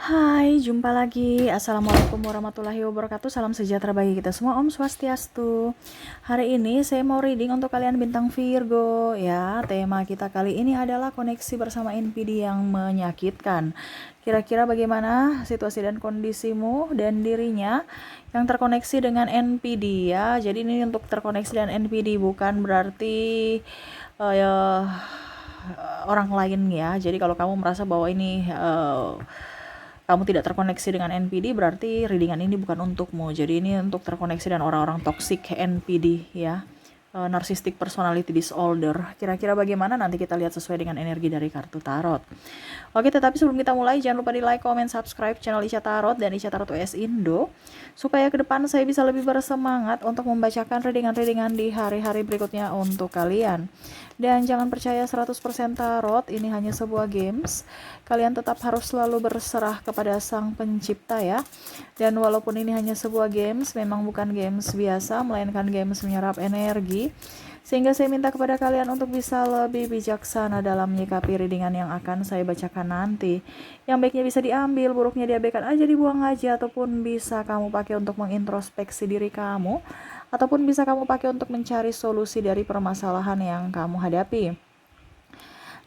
Hai, jumpa lagi. Assalamualaikum warahmatullahi wabarakatuh. Salam sejahtera bagi kita semua. Om Swastiastu. Hari ini saya mau reading untuk kalian bintang Virgo ya. Tema kita kali ini adalah koneksi bersama NPD yang menyakitkan. Kira-kira bagaimana situasi dan kondisimu dan dirinya yang terkoneksi dengan NPD ya. Jadi ini untuk terkoneksi dengan NPD bukan berarti ya, orang lain ya. Jadi kalau kamu merasa bahwa ini kamu tidak terkoneksi dengan NPD, berarti readingan ini bukan untukmu. Jadi ini untuk terkoneksi dengan orang-orang toxic NPD ya. Narcissistic personality disorder. Kira-kira bagaimana, nanti kita lihat sesuai dengan energi dari kartu tarot. Oke, tetapi sebelum kita mulai, jangan lupa di like, comment, subscribe channel Ica Tarot dan Ica Tarot US Indo, supaya ke depan saya bisa lebih bersemangat untuk membacakan readingan-readingan di hari-hari berikutnya untuk kalian. Dan jangan percaya 100% tarot, ini hanya sebuah games. Kalian tetap harus selalu berserah kepada sang pencipta ya. Dan walaupun ini hanya sebuah games, memang bukan games biasa, melainkan games menyerap energi. Sehingga saya minta kepada kalian untuk bisa lebih bijaksana dalam menyikapi readingan yang akan saya bacakan nanti. Yang baiknya bisa diambil, buruknya diabaikan aja, dibuang aja, ataupun bisa kamu pakai untuk mengintrospeksi diri kamu, ataupun bisa kamu pakai untuk mencari solusi dari permasalahan yang kamu hadapi.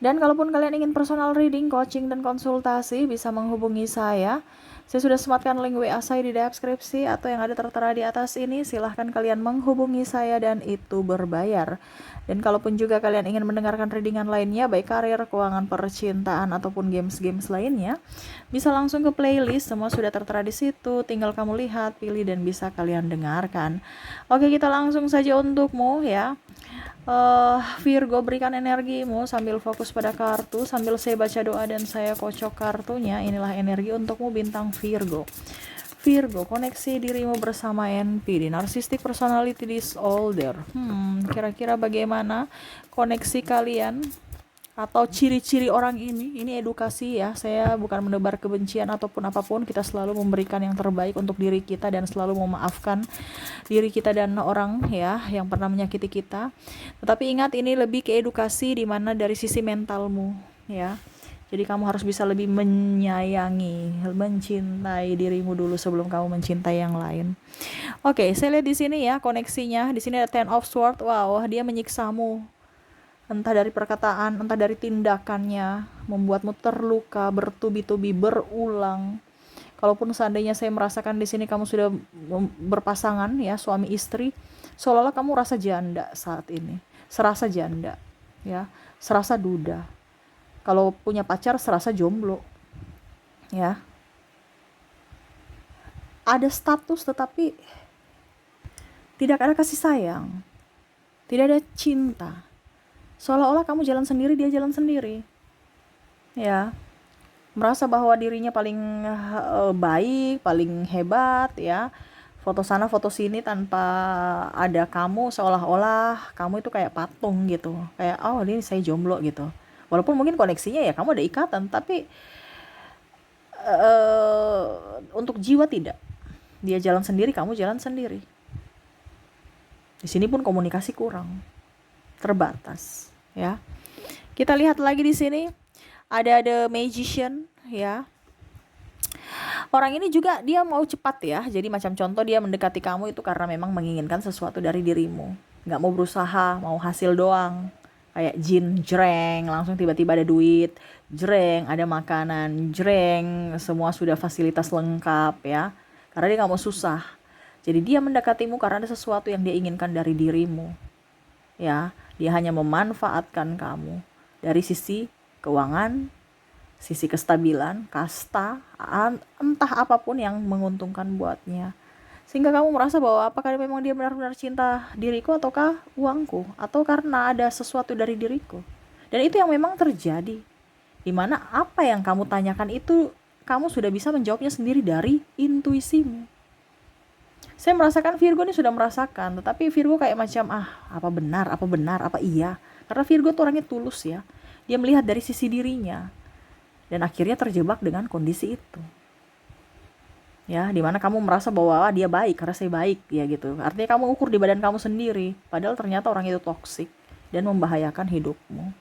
Dan kalaupun kalian ingin personal reading, coaching, dan konsultasi, bisa menghubungi saya. Saya sudah sematkan link WA saya di deskripsi atau yang ada tertera di atas ini. Silahkan kalian menghubungi saya dan itu berbayar. Dan kalaupun juga kalian ingin mendengarkan readingan lainnya, baik karir, keuangan, percintaan, ataupun games-games lainnya, bisa langsung ke playlist. Semua sudah tertera di situ. Tinggal kamu lihat, pilih, dan bisa kalian dengarkan. Oke, kita langsung saja untukmu ya. Virgo, berikan energimu sambil fokus pada kartu, sambil saya baca doa dan saya kocok kartunya. Inilah energi untukmu bintang Virgo. Virgo, koneksi dirimu bersama NPD, Narcissistic Personality Disorder. Kira-kira bagaimana koneksi kalian atau ciri-ciri orang ini edukasi ya. Saya bukan menebar kebencian ataupun apapun. Kita selalu memberikan yang terbaik untuk diri kita dan selalu memaafkan diri kita dan orang ya yang pernah menyakiti kita. Tetapi ingat, ini lebih ke edukasi di mana dari sisi mentalmu ya. Jadi kamu harus bisa lebih menyayangi, mencintai dirimu dulu sebelum kamu mencintai yang lain. Oke, saya lihat di sini ya koneksinya. Di sini ada Ten of Swords. Wow, dia menyiksamu. Entah dari perkataan, entah dari tindakannya, membuatmu terluka bertubi-tubi, berulang. Kalaupun seandainya saya merasakan di sini kamu sudah berpasangan ya, suami istri, seolah-olah kamu rasa janda saat ini, serasa janda ya, serasa duda. Kalau punya pacar serasa jomblo ya. Ada status tetapi tidak ada kasih sayang, tidak ada cinta. Seolah-olah kamu jalan sendiri, dia jalan sendiri ya. Merasa bahwa dirinya paling baik, paling hebat ya. Foto sana foto sini tanpa ada kamu, seolah-olah kamu itu kayak patung gitu. Kayak oh ini saya jomblo gitu. Walaupun mungkin koneksinya ya kamu ada ikatan, tapi untuk jiwa tidak. Dia jalan sendiri, kamu jalan sendiri. Di sini pun komunikasi kurang, terbatas ya. Kita lihat lagi di sini ada the magician ya. Orang ini juga dia mau cepat ya. Jadi macam contoh dia mendekati kamu itu karena memang menginginkan sesuatu dari dirimu. Nggak mau berusaha, mau hasil doang. Kayak jin, jreng, langsung tiba-tiba ada duit. Jreng, ada makanan. Jreng, semua sudah fasilitas lengkap ya. Karena dia nggak mau susah. Jadi dia mendekatimu karena ada sesuatu yang dia inginkan dari dirimu. Ya, dia hanya memanfaatkan kamu dari sisi keuangan, sisi kestabilan, kasta, entah apapun yang menguntungkan buatnya. Sehingga kamu merasa bahwa apakah memang dia benar-benar cinta diriku ataukah uangku, atau karena ada sesuatu dari diriku. Dan itu yang memang terjadi. Dimana apa yang kamu tanyakan itu kamu sudah bisa menjawabnya sendiri dari intuisimu. Saya merasakan Virgo ini sudah merasakan, tetapi Virgo kayak macam apa benar, apa iya. Karena Virgo tuh orangnya tulus ya. Dia melihat dari sisi dirinya. Dan akhirnya terjebak dengan kondisi itu. Ya, dimana kamu merasa bahwa dia baik karena saya baik ya gitu. Artinya kamu ukur di badan kamu sendiri, padahal ternyata orang itu toksik dan membahayakan hidupmu.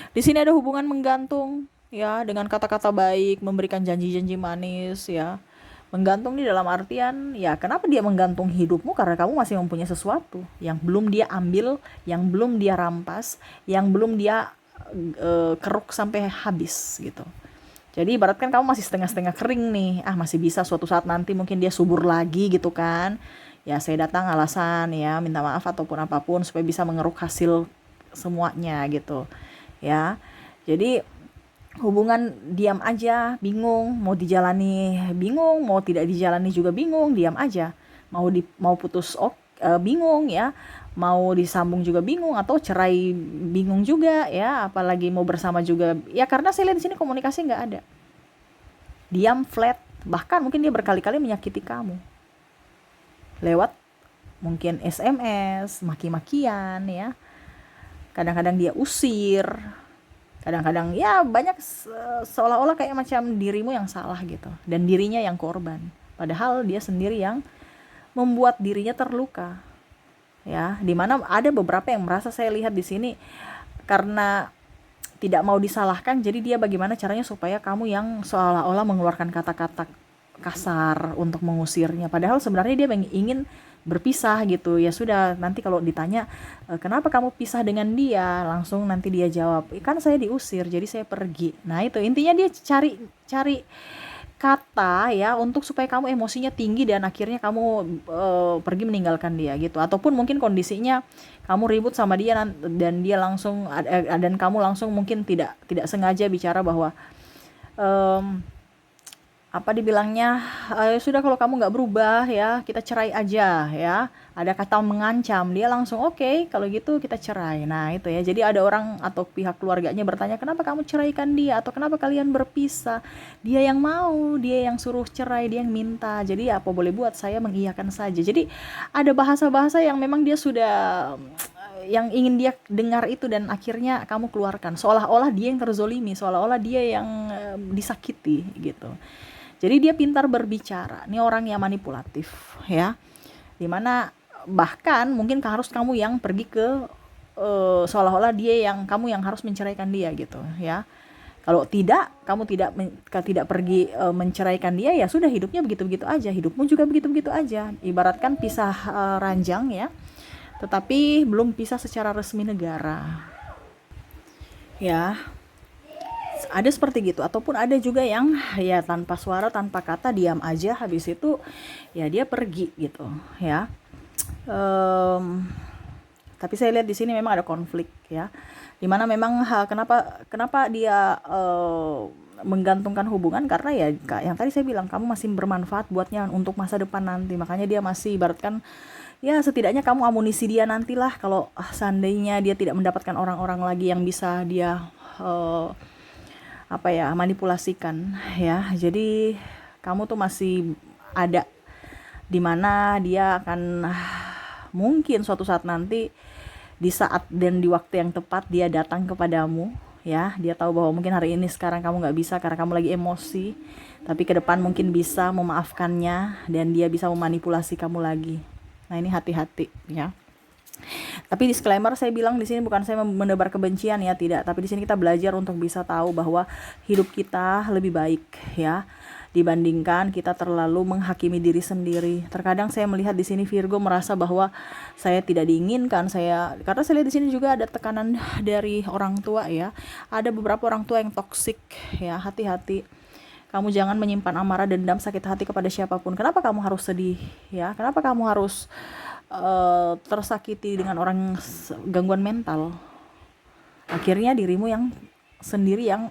Di sini ada hubungan menggantung ya, dengan kata-kata baik, memberikan janji-janji manis, ya. Menggantung di dalam artian, ya kenapa dia menggantung hidupmu? Karena kamu masih mempunyai sesuatu yang belum dia ambil, yang belum dia rampas, yang belum dia keruk sampai habis gitu. Jadi ibaratkan kamu masih setengah-setengah kering nih, masih bisa suatu saat nanti mungkin dia subur lagi gitu kan. Ya saya datang alasan ya, minta maaf ataupun apapun supaya bisa mengeruk hasil semuanya gitu. Ya. Jadi hubungan diam aja, bingung, mau dijalani bingung, mau tidak dijalani juga bingung, diam aja. Mau putus bingung ya, mau disambung juga bingung atau cerai bingung juga ya, apalagi mau bersama juga. Ya karena saya lihat di sini komunikasi nggak ada. Diam flat, bahkan mungkin dia berkali-kali menyakiti kamu. Lewat mungkin SMS, maki-makian ya. Kadang-kadang dia usir, kadang-kadang ya banyak seolah-olah kayak macam dirimu yang salah gitu dan dirinya yang korban, padahal dia sendiri yang membuat dirinya terluka ya. Dimana ada beberapa yang merasa, saya lihat di sini, karena tidak mau disalahkan, jadi dia bagaimana caranya supaya kamu yang seolah-olah mengeluarkan kata-kata kasar untuk mengusirnya, padahal sebenarnya dia ingin berpisah gitu. Ya sudah, nanti kalau ditanya kenapa kamu pisah dengan dia, langsung nanti dia jawab, kan saya diusir jadi saya pergi. Nah itu intinya, dia cari cari kata ya untuk supaya kamu emosinya tinggi dan akhirnya kamu pergi meninggalkan dia gitu. Ataupun mungkin kondisinya kamu ribut sama dia dan dia langsung dan kamu langsung mungkin tidak tidak sengaja bicara bahwa em, apa dibilangnya, sudah kalau kamu nggak berubah ya kita cerai aja ya, ada kata mengancam, dia langsung oke, kalau gitu kita cerai. Nah itu ya, jadi ada orang atau pihak keluarganya bertanya kenapa kamu ceraikan dia atau kenapa kalian berpisah, dia yang mau, dia yang suruh cerai, dia yang minta, jadi apa boleh buat, saya mengiyakan saja. Jadi ada bahasa-bahasa yang memang dia sudah yang ingin dia dengar itu, dan akhirnya kamu keluarkan seolah-olah dia yang terzolimi, seolah-olah dia yang disakiti gitu. Jadi dia pintar berbicara. Ini orang yang manipulatif ya. Dimana bahkan mungkin harus kamu yang pergi ke seolah-olah dia yang kamu yang harus menceraikan dia gitu ya. Kalau tidak, kamu tidak pergi menceraikan dia, ya sudah, hidupnya begitu-begitu aja. Hidupmu juga begitu-begitu aja. Ibaratkan pisah ranjang ya. Tetapi belum pisah secara resmi negara. Ya, ada seperti gitu. Ataupun ada juga yang ya tanpa suara tanpa kata, diam aja, habis itu ya dia pergi gitu ya. um, tapi saya lihat di sini memang ada konflik ya, dimana memang kenapa kenapa dia menggantungkan hubungan, karena ya yang tadi saya bilang, kamu masih bermanfaat buatnya untuk masa depan nanti, makanya dia masih ibaratkan ya setidaknya kamu amunisi dia nantilah, kalau seandainya dia tidak mendapatkan orang-orang lagi yang bisa dia manipulasikan ya. Jadi kamu tuh masih ada di mana dia akan mungkin suatu saat nanti, di saat dan di waktu yang tepat, dia datang kepadamu ya. Dia tahu bahwa mungkin hari ini sekarang kamu nggak bisa karena kamu lagi emosi, tapi ke depan mungkin bisa memaafkannya dan dia bisa memanipulasi kamu lagi. Nah ini hati-hati ya. Tapi disclaimer, saya bilang di sini bukan saya menebar kebencian ya, tidak. Tapi di sini kita belajar untuk bisa tahu bahwa hidup kita lebih baik ya, dibandingkan kita terlalu menghakimi diri sendiri. Terkadang saya melihat di sini Virgo merasa bahwa saya tidak diinginkan, karena saya lihat di sini juga ada tekanan dari orang tua ya. Ada beberapa orang tua yang toksik ya, hati-hati. Kamu jangan menyimpan amarah, dendam, sakit hati kepada siapapun. Kenapa kamu harus sedih ya? Kenapa kamu harus tersakiti dengan orang gangguan mental? Akhirnya dirimu yang sendiri yang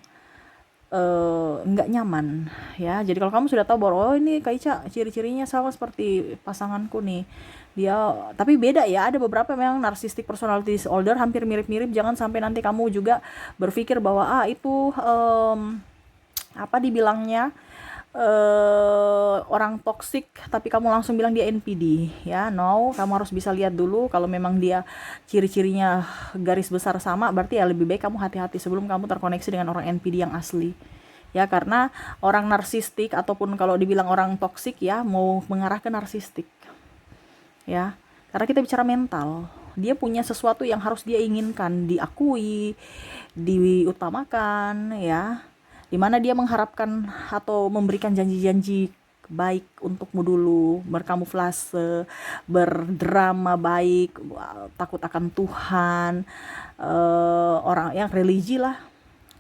nggak nyaman ya. Jadi kalau kamu sudah tahu bahwa ini Kak Ica ciri-cirinya sama seperti pasanganku nih, dia tapi beda ya, ada beberapa memang narcissistic personality disorder, hampir mirip-mirip. Jangan sampai nanti kamu juga berpikir bahwa itu apa dibilangnya orang toksik tapi kamu langsung bilang dia NPD ya. No, kamu harus bisa lihat dulu, kalau memang dia ciri-cirinya garis besar sama, berarti ya lebih baik kamu hati-hati sebelum kamu terkoneksi dengan orang NPD yang asli ya. Karena orang narsistik ataupun kalau dibilang orang toksik ya, mau mengarah ke narsistik ya, karena kita bicara mental. Dia punya sesuatu yang harus dia inginkan, diakui, diutamakan ya. dimana dia mengharapkan atau memberikan janji-janji baik untukmu dulu, berkamuflase, berdrama baik, takut akan Tuhan, orang yang religi lah,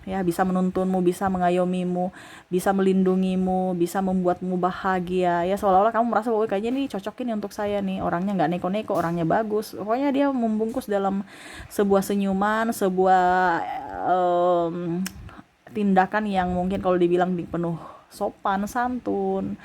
ya, bisa menuntunmu, bisa mengayomimu, bisa melindungimu, bisa membuatmu bahagia, ya, seolah-olah kamu merasa bahwa kayaknya nih cocok ini untuk saya nih, orangnya nggak neko-neko, orangnya bagus, pokoknya dia membungkus dalam sebuah senyuman, sebuah tindakan yang mungkin kalau dibilang penuh sopan santun,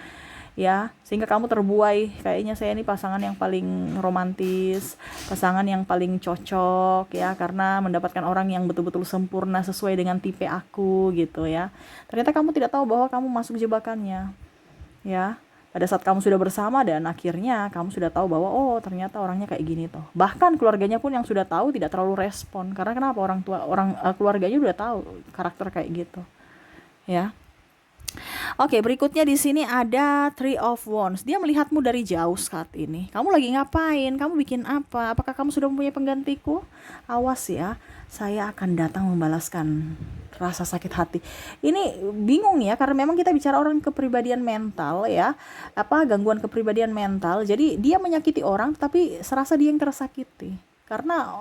ya, sehingga kamu terbuai kayaknya saya ini pasangan yang paling romantis, pasangan yang paling cocok, ya, karena mendapatkan orang yang betul-betul sempurna sesuai dengan tipe aku gitu, ya. Ternyata kamu tidak tahu bahwa kamu masuk jebakannya, ya. Pada saat kamu sudah bersama dan akhirnya kamu sudah tahu bahwa oh ternyata orangnya kayak gini toh. Bahkan keluarganya pun yang sudah tahu tidak terlalu respon, karena kenapa, keluarganya udah tahu karakter kayak gitu, ya. Oke, berikutnya di sini ada Three of Wands. Dia melihatmu dari jauh saat ini. Kamu lagi ngapain? Kamu bikin apa? Apakah kamu sudah mempunyai penggantiku? Awas ya, saya akan datang membalaskan rasa sakit hati. Ini bingung ya, karena memang kita bicara orang kepribadian mental, ya. Gangguan kepribadian mental. Jadi dia menyakiti orang tapi serasa dia yang tersakiti. Karena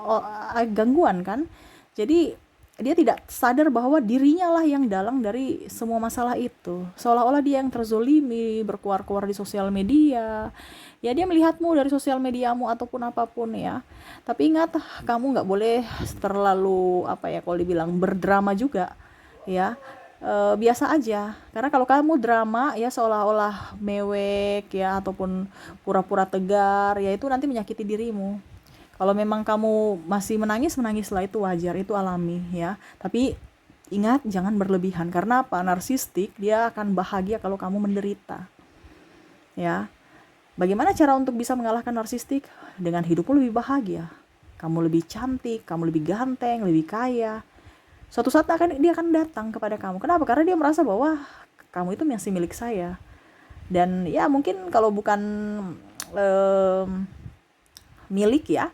gangguan kan. Jadi dia tidak sadar bahwa dirinya lah yang dalang dari semua masalah itu. Seolah-olah dia yang terzolimi, berkuar-kuar di sosial media. Ya, dia melihatmu dari sosial mediamu ataupun apapun, ya. Tapi ingat, kamu nggak boleh terlalu kalau dibilang berdrama juga, ya. Biasa aja. Karena kalau kamu drama, ya seolah-olah mewek, ya, ataupun pura-pura tegar, ya itu nanti menyakiti dirimu. Kalau memang kamu masih menangislah, itu wajar, itu alami, ya. Tapi ingat, jangan berlebihan. Karena apa? Narsistik, dia akan bahagia kalau kamu menderita, ya. Bagaimana cara untuk bisa mengalahkan narsistik? Dengan hidupmu lebih bahagia. Kamu lebih cantik, kamu lebih ganteng, lebih kaya. Suatu saat dia akan datang kepada kamu. Kenapa? Karena dia merasa bahwa kamu itu masih milik saya. Dan ya mungkin kalau bukan milik, ya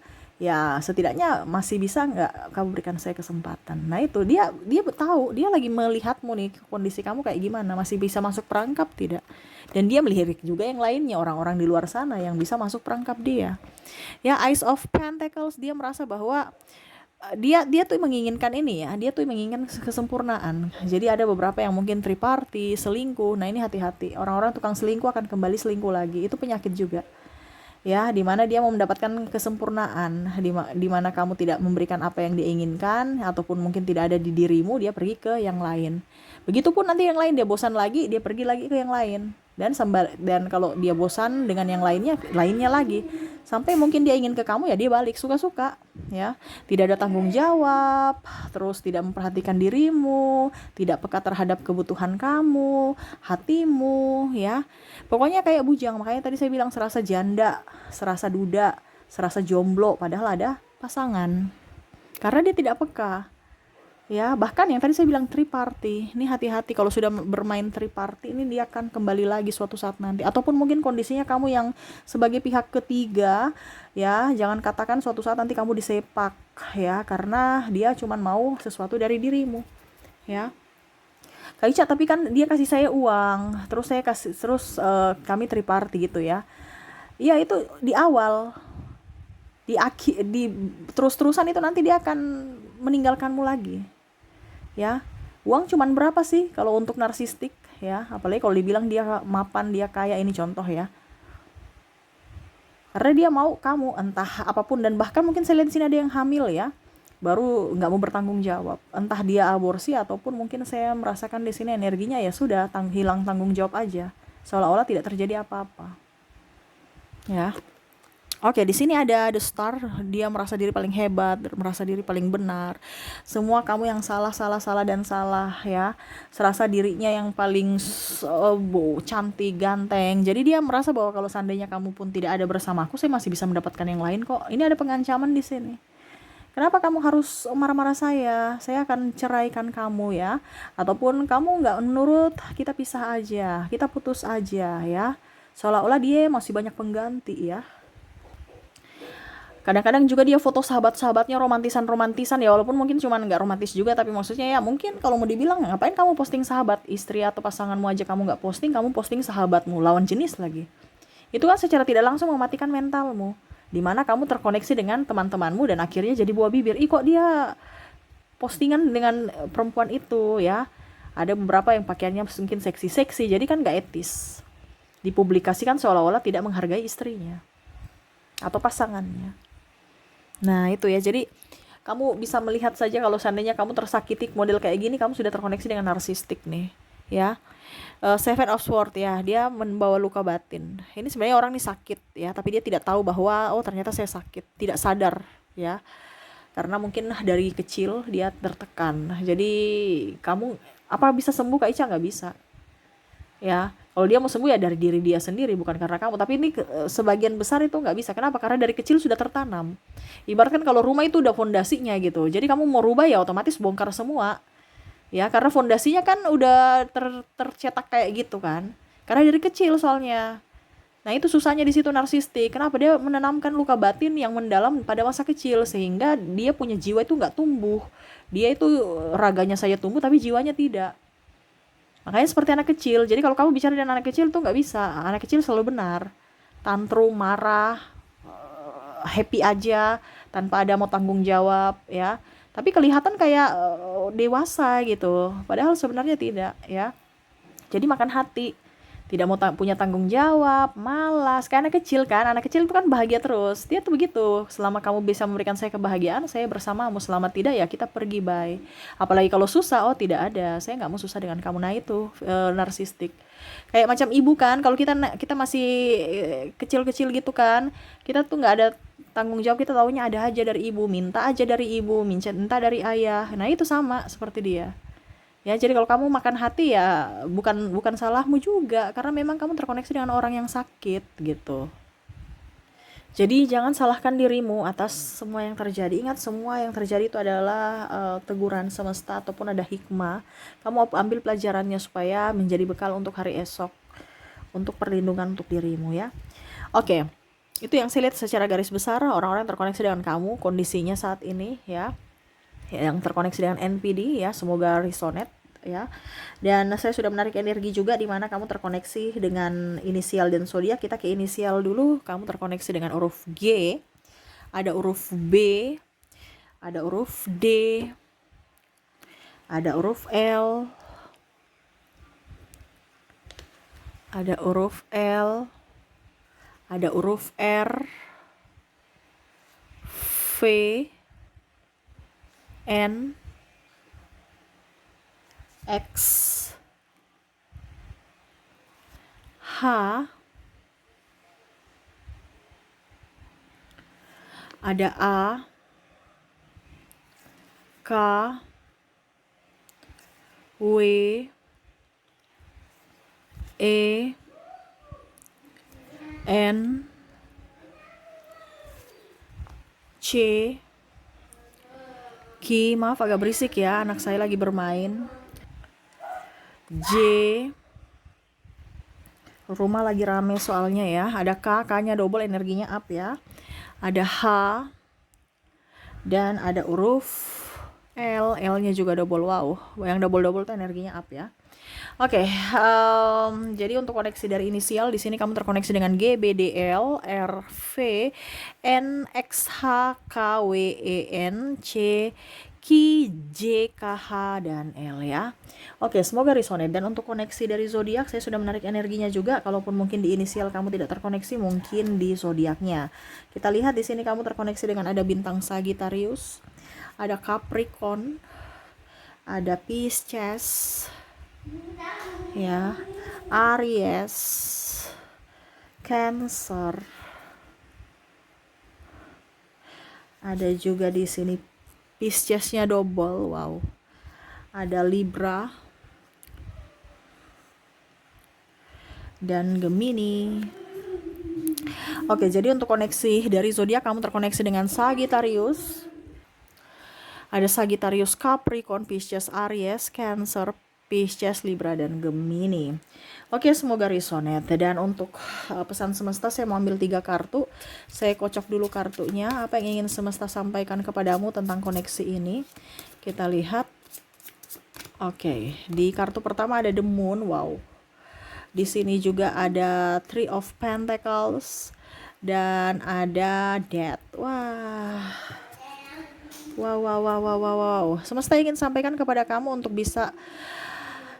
setidaknya masih bisa nggak kamu berikan saya kesempatan. Nah itu dia tahu, dia lagi melihatmu nih, kondisi kamu kayak gimana, masih bisa masuk perangkap tidak. Dan dia melirik juga yang lainnya, orang-orang di luar sana yang bisa masuk perangkap dia, ya. Ace of Pentacles, dia merasa bahwa dia tuh menginginkan ini, ya, dia tuh menginginkan kesempurnaan. Jadi ada beberapa yang mungkin triparty, selingkuh. Nah ini hati-hati, orang-orang tukang selingkuh akan kembali selingkuh lagi, itu penyakit juga, ya, dimana dia mau mendapatkan kesempurnaan, dimana kamu tidak memberikan apa yang dia inginkan, ataupun mungkin tidak ada di dirimu, dia pergi ke yang lain. Begitupun nanti yang lain, dia bosan lagi, dia pergi lagi ke yang lain. Dan kalau dia bosan dengan yang lainnya lagi, sampai mungkin dia ingin ke kamu, ya dia balik suka-suka, ya. Tidak ada tanggung jawab, terus tidak memperhatikan dirimu, tidak peka terhadap kebutuhan kamu, hatimu, ya. Pokoknya kayak bujang. Makanya tadi saya bilang serasa janda, serasa duda, serasa jomblo, padahal ada pasangan. Karena dia tidak peka, ya. Bahkan yang tadi saya bilang triparty, ini hati-hati kalau sudah bermain triparty, ini dia akan kembali lagi suatu saat nanti. Ataupun mungkin kondisinya kamu yang sebagai pihak ketiga, ya, jangan katakan suatu saat nanti kamu disepak, ya, karena dia cuma mau sesuatu dari dirimu, ya. Kak Ica, tapi kan dia kasih saya uang, terus kami triparty gitu, ya. Iya, itu di awal, di terus-terusan itu nanti dia akan meninggalkanmu lagi, ya. Uang cuman berapa sih kalau untuk narsistik, ya, apalagi kalau dibilang dia mapan, dia kaya, ini contoh, ya. Karena dia mau kamu entah apapun, dan bahkan mungkin saya lihat di sini ada yang hamil, ya, baru nggak mau bertanggung jawab, entah dia aborsi ataupun mungkin saya merasakan di sini energinya ya sudah hilang tanggung jawab aja, seolah-olah tidak terjadi apa-apa, ya. Oke, di sini ada The Star, dia merasa diri paling hebat, merasa diri paling benar. Semua kamu yang salah, ya. Serasa dirinya yang paling cantik, ganteng. Jadi dia merasa bahwa kalau seandainya kamu pun tidak ada bersama aku, saya masih bisa mendapatkan yang lain kok. Ini ada pengancaman di sini. Kenapa kamu harus marah-marah saya? Saya akan ceraikan kamu, ya. Ataupun kamu nggak menurut, kita pisah aja, kita putus aja, ya. Seolah-olah dia masih banyak pengganti, ya. Kadang-kadang juga dia foto sahabat-sahabatnya romantisan-romantisan ya, walaupun mungkin cuman nggak romantis juga, tapi maksudnya ya mungkin kalau mau dibilang ngapain kamu posting sahabat, istri atau pasanganmu aja kamu nggak posting, kamu posting sahabatmu, lawan jenis lagi. Itu kan secara tidak langsung mematikan mentalmu. Dimana kamu terkoneksi dengan teman-temanmu dan akhirnya jadi buah bibir. Ih kok dia postingan dengan perempuan itu ya. Ada beberapa yang pakaiannya mungkin seksi-seksi, jadi kan nggak etis. Dipublikasikan seolah-olah tidak menghargai istrinya atau pasangannya. Nah itu ya, jadi kamu bisa melihat saja kalau seandainya kamu tersakiti model kayak gini, kamu sudah terkoneksi dengan narsistik nih ya. Seven of Swords ya, dia membawa luka batin. Ini sebenarnya orang nih sakit ya, tapi dia tidak tahu bahwa oh ternyata saya sakit, tidak sadar ya. Karena mungkin dari kecil dia tertekan. Jadi kamu apa bisa sembuh Kak Ica? Nggak bisa ya. Kalau dia mau sembuh ya dari diri dia sendiri, bukan karena kamu. Tapi ini sebagian besar itu nggak bisa. Kenapa? Karena dari kecil sudah tertanam. Ibaratkan kalau rumah itu udah fondasinya gitu, jadi kamu mau rubah ya otomatis bongkar semua ya, karena fondasinya kan udah tercetak kayak gitu kan, karena dari kecil soalnya. Nah itu susahnya di situ narsistik. Kenapa? Dia menanamkan luka batin yang mendalam pada masa kecil, sehingga dia punya jiwa itu nggak tumbuh. Dia itu raganya saja tumbuh tapi jiwanya tidak. Makanya seperti anak kecil. Jadi kalau kamu bicara dengan anak kecil tuh nggak bisa. Anak kecil selalu benar, tantrum, marah, happy aja tanpa ada mau tanggung jawab ya. Tapi kelihatan kayak dewasa gitu. Padahal sebenarnya tidak ya. Jadi makan hati, tidak mau punya tanggung jawab, malas. Kayak anak kecil kan, anak kecil itu kan bahagia terus. Dia tuh begitu, selama kamu bisa memberikan saya kebahagiaan, saya bersamamu. Selama tidak ya kita pergi, bye. Apalagi kalau susah, oh tidak ada, saya nggak mau susah dengan kamu. Nah itu narsistik. Kayak macam ibu kan, kalau kita masih kecil-kecil gitu kan, kita tuh nggak ada tanggung jawab, kita taunya ada aja dari ibu, minta aja dari ibu, minta dari ayah. Nah itu sama seperti dia. Ya, jadi kalau kamu makan hati ya bukan salahmu juga, karena memang kamu terkoneksi dengan orang yang sakit gitu. Jadi jangan salahkan dirimu atas semua yang terjadi. Ingat, semua yang terjadi itu adalah teguran semesta ataupun ada hikmah. Kamu ambil pelajarannya supaya menjadi bekal untuk hari esok, untuk perlindungan untuk dirimu ya. Oke. Itu yang saya lihat secara garis besar orang-orang yang terkoneksi dengan kamu, kondisinya saat ini ya. Yang terkoneksi dengan NPD ya, semoga resonate ya. Dan saya sudah menarik energi juga di mana kamu terkoneksi dengan inisial dan zodiak. Kita ke inisial dulu. Kamu terkoneksi dengan huruf G, ada huruf B, ada huruf D, ada huruf L, ada huruf L, ada huruf R, V, N, X, H, ada A, K, W, E, N, C, Q. Maaf agak berisik ya, anak saya lagi bermain. J, rumah lagi rame soalnya ya. Ada K, K-nya double, energinya up ya. Ada H, dan ada huruf L, L-nya juga double. Wow, yang double-double tuh energinya up ya. Oke, jadi untuk koneksi dari inisial di sini kamu terkoneksi dengan G, B, D, L, R, V, N, X, H, K, W, E, N, C, Q, J, K, H, dan L ya. Oke, semoga resonate. Dan untuk koneksi dari zodiak saya sudah menarik energinya juga. Kalaupun mungkin di inisial kamu tidak terkoneksi, mungkin di zodiaknya. Kita lihat di sini kamu terkoneksi dengan ada bintang Sagittarius, ada Capricorn, ada Pisces, ya, Aries, Cancer, ada juga di sini Pisces-nya double, wow, ada Libra dan Gemini. Oke, jadi untuk koneksi dari zodiak kamu terkoneksi dengan Sagittarius, ada Sagittarius, Capricorn, Pisces, Aries, Cancer, Pisces, Libra, dan Gemini. Oke, semoga resonate. Dan untuk pesan semesta, saya mau ambil 3 kartu. Saya kocok dulu kartunya. Apa yang ingin semesta sampaikan kepadamu tentang koneksi ini? Kita lihat. Oke, di kartu pertama ada The Moon. Wow. Di sini juga ada Three of Pentacles dan ada Death. Wah. Wow. Semesta ingin sampaikan kepada kamu untuk bisa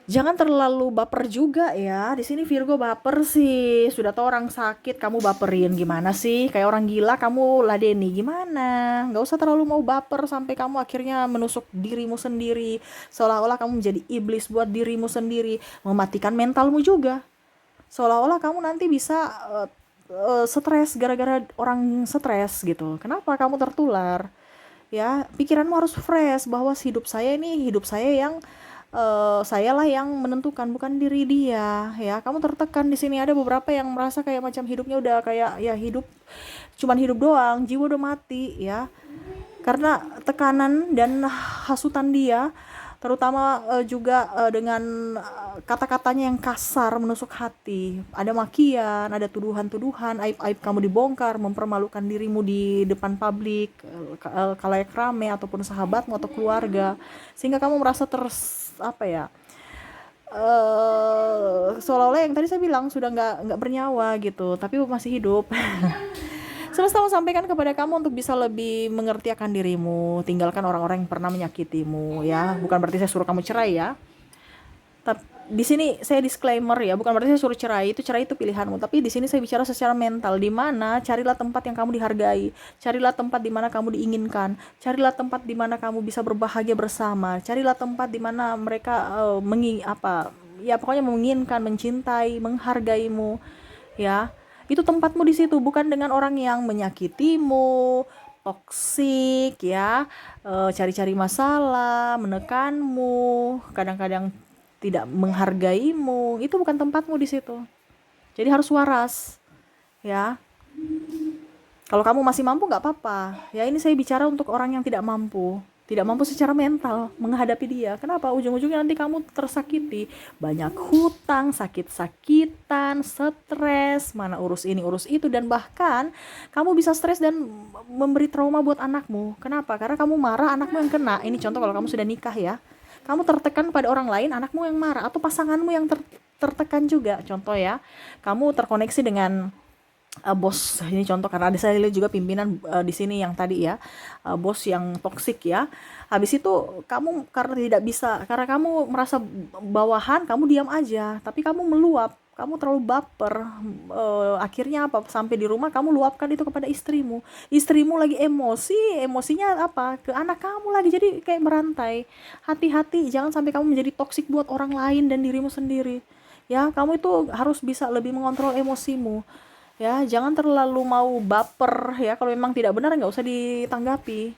jangan terlalu baper juga ya. Di sini Virgo baper sih. Sudah tau orang sakit kamu baperin gimana sih? Kayak orang gila kamu ladeni gimana? Nggak usah terlalu mau baper sampai kamu akhirnya menusuk dirimu sendiri. Seolah-olah kamu menjadi iblis buat dirimu sendiri, mematikan mentalmu juga. Seolah-olah kamu nanti bisa stres gara-gara orang stres gitu. Kenapa kamu tertular? Ya, pikiranmu harus fresh bahwa hidup saya yang saya lah yang menentukan, bukan diri dia. Ya, kamu tertekan di sini. Ada beberapa yang merasa kayak macam hidupnya udah kayak ya hidup cuman hidup doang, jiwa udah mati ya, karena tekanan dan hasutan dia, terutama juga dengan kata-katanya yang kasar menusuk hati. Ada makian, ada tuduhan-tuduhan, aib-aib kamu dibongkar, mempermalukan dirimu di depan publik, kalayak rame ataupun sahabatmu atau keluarga, sehingga kamu merasa seolah-olah yang tadi saya bilang sudah nggak bernyawa gitu, tapi masih hidup. Semesta mau sampaikan kepada kamu untuk bisa lebih mengerti akan dirimu, tinggalkan orang-orang yang pernah menyakitimu ya. Bukan berarti saya suruh kamu cerai ya. Tapi di sini saya disclaimer ya, bukan berarti saya suruh cerai itu pilihanmu. Tapi di sini saya bicara secara mental, di mana carilah tempat yang kamu dihargai, carilah tempat di mana kamu diinginkan, carilah tempat di mana kamu bisa berbahagia bersama, carilah tempat di mana mereka pokoknya menginginkan, mencintai, menghargaimu ya. Itu tempatmu di situ, bukan dengan orang yang menyakitimu, toksik ya, cari-cari masalah, menekanmu, kadang-kadang tidak menghargaimu. Itu bukan tempatmu di situ. Jadi harus waras ya. Kalau kamu masih mampu nggak apa-apa ya. Ini saya bicara untuk orang yang tidak mampu secara mental menghadapi dia. Kenapa? Ujung-ujungnya nanti kamu tersakiti, banyak hutang, sakit-sakitan, stres, mana urus ini urus itu, dan bahkan kamu bisa stres dan memberi trauma buat anakmu. Kenapa? Karena kamu marah, anakmu yang kena. Ini contoh kalau kamu sudah nikah ya, kamu tertekan pada orang lain, anakmu yang marah, atau pasanganmu yang tertekan juga. Contoh ya, kamu terkoneksi dengan bos, ini contoh karena ada saya lihat juga pimpinan di sini yang tadi ya, bos yang toksik ya. Habis itu kamu karena kamu merasa bawahan, kamu diam aja, tapi kamu meluap, kamu terlalu baper. Akhirnya apa? Sampai di rumah kamu luapkan itu kepada istrimu lagi emosinya apa? Ke anak kamu lagi, jadi kayak merantai. Hati-hati, jangan sampai kamu menjadi toksik buat orang lain dan dirimu sendiri ya. Kamu itu harus bisa lebih mengontrol emosimu ya. Jangan terlalu mau baper ya. Kalau memang tidak benar nggak usah ditanggapi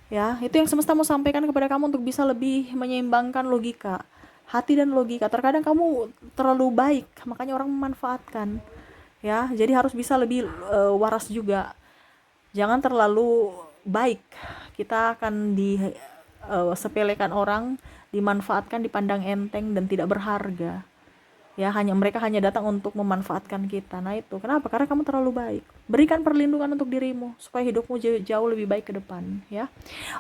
ya. Itu yang semesta mau sampaikan kepada kamu untuk bisa lebih menyeimbangkan logika hati dan logika. Terkadang kamu terlalu baik, makanya orang memanfaatkan ya. Jadi harus bisa lebih waras juga. Jangan terlalu baik, kita akan sepelekan orang, dimanfaatkan, dipandang enteng dan tidak berharga ya. Mereka hanya datang untuk memanfaatkan kita. Nah itu kenapa? Karena kamu terlalu baik. Berikan perlindungan untuk dirimu supaya hidupmu jauh lebih baik ke depan ya.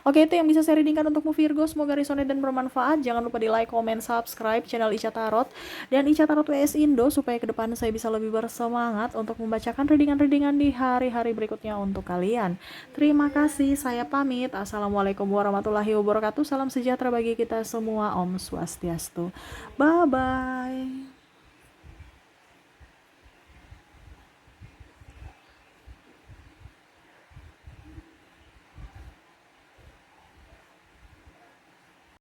Oke, itu yang bisa saya readingkan untukmu Virgo. Semoga resonate dan bermanfaat. Jangan lupa di like, comment, subscribe channel Ica Tarot dan Ica Tarot WS Indo supaya ke depan saya bisa lebih bersemangat untuk membacakan readingan-readingan di hari-hari berikutnya untuk kalian. Terima kasih, saya pamit. Assalamualaikum warahmatullahi wabarakatuh. Salam sejahtera bagi kita semua. Om Swastiastu. Bye bye.